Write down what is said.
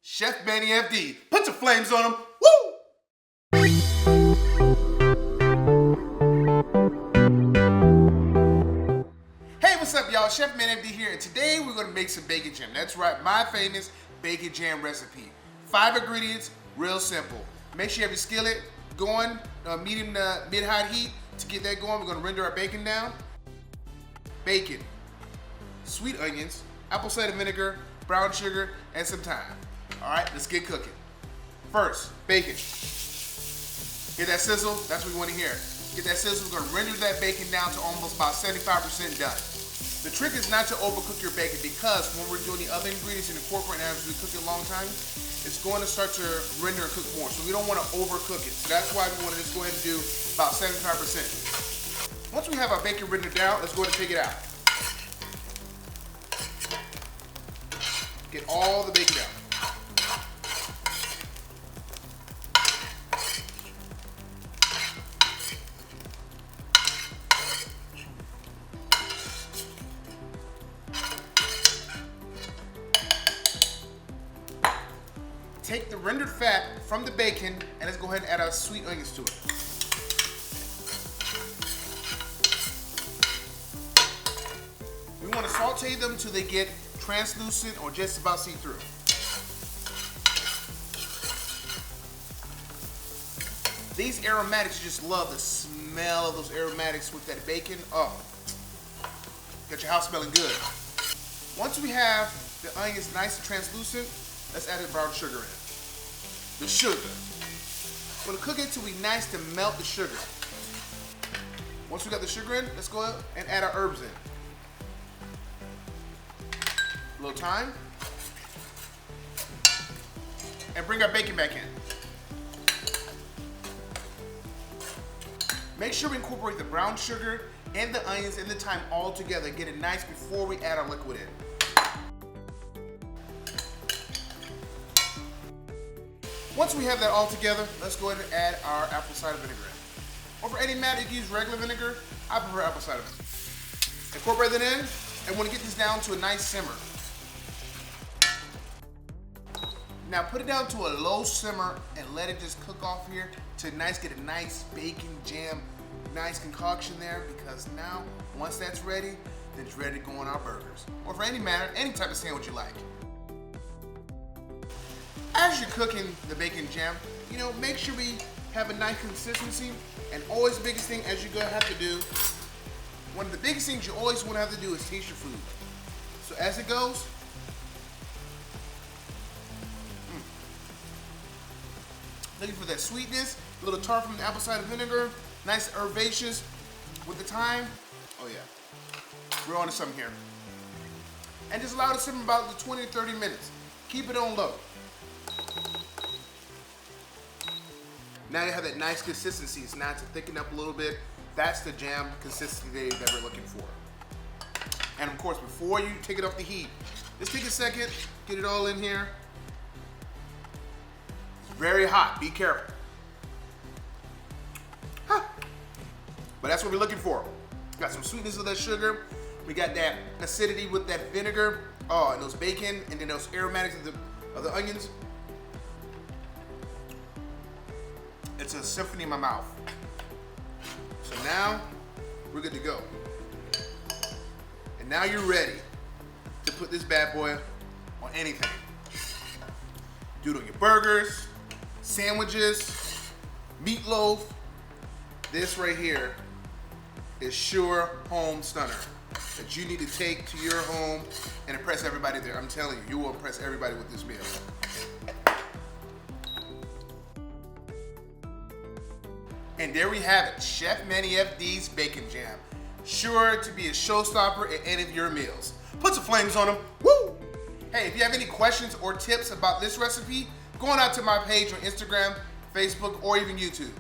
Chef Manny FD. Put your flames on them. Woo! Hey, what's up, y'all? Chef Manny FD here, and today we're gonna make some bacon jam. That's right, my famous bacon jam recipe. 5 ingredients, real simple. Make sure you have your skillet going, medium to mid-high heat. To get that going, we're gonna render our bacon down. Bacon, sweet onions, apple cider vinegar, brown sugar, and some thyme. All right, let's get cooking. First, bacon. Hear that sizzle? That's what we want to hear. Get that sizzle. We're gonna render that bacon down to almost about 75% done. The trick is not to overcook your bacon, because when we're doing the other ingredients and incorporating as we cook it a long time, it's going to start to render and cook more. So we don't want to overcook it. So that's why we want to just go ahead and do about 75%. Once we have our bacon rendered down, let's go ahead and take it out. Get all the bacon out. Take the rendered fat from the bacon and let's go ahead and add our sweet onions to it. We want to saute them until they get translucent or just about see-through. These aromatics, you just love the smell of those aromatics with that bacon. Oh, got your house smelling good. Once we have the onions nice and translucent, let's add the brown sugar in. The sugar. We're gonna cook it till we nice to melt the sugar. Once we got the sugar in, let's go ahead and add our herbs in. A little thyme. And bring our bacon back in. Make sure we incorporate the brown sugar and the onions and the thyme all together. Get it nice before we add our liquid in. Once we have that all together, let's go ahead and add our apple cider vinegar in. Or for any matter, you can use regular vinegar. I prefer apple cider vinegar. Incorporate that in, and want to get this down to a nice simmer. Now put it down to a low simmer and let it just cook off here to get a nice bacon jam, nice concoction there, because now, once that's ready, then it's ready to go on our burgers. Or for any matter, any type of sandwich you like. As you're cooking the bacon jam, make sure we have a nice consistency. And always the biggest thing as you're gonna have to do, one of the biggest things you always want to have to do is taste your food. So as it goes, looking for that sweetness, a little tart from the apple cider vinegar, nice herbaceous with the thyme. Oh yeah, we're on to something here. And just allow it to simmer about 20 to 30 minutes. Keep it on low. Now you have that nice consistency. It's not to thicken up a little bit. That's the jam consistency that we're looking for. And of course, before you take it off the heat, just take a second, get it all in here. It's very hot, be careful. Huh. But that's what we're looking for. Got some sweetness of that sugar. We got that acidity with that vinegar. Oh, and those bacon, and then those aromatics of the onions. It's a symphony in my mouth. So now, we're good to go. And now you're ready to put this bad boy on anything. Do it on your burgers, sandwiches, meatloaf. This right here is sure home stunner that you need to take to your home and impress everybody there. I'm telling you, you will impress everybody with this meal. And there we have it, Chef Manny FD's Bacon Jam. Sure to be a showstopper at any of your meals. Put some flames on them, woo! Hey, if you have any questions or tips about this recipe, go on out to my page on Instagram, Facebook, or even YouTube.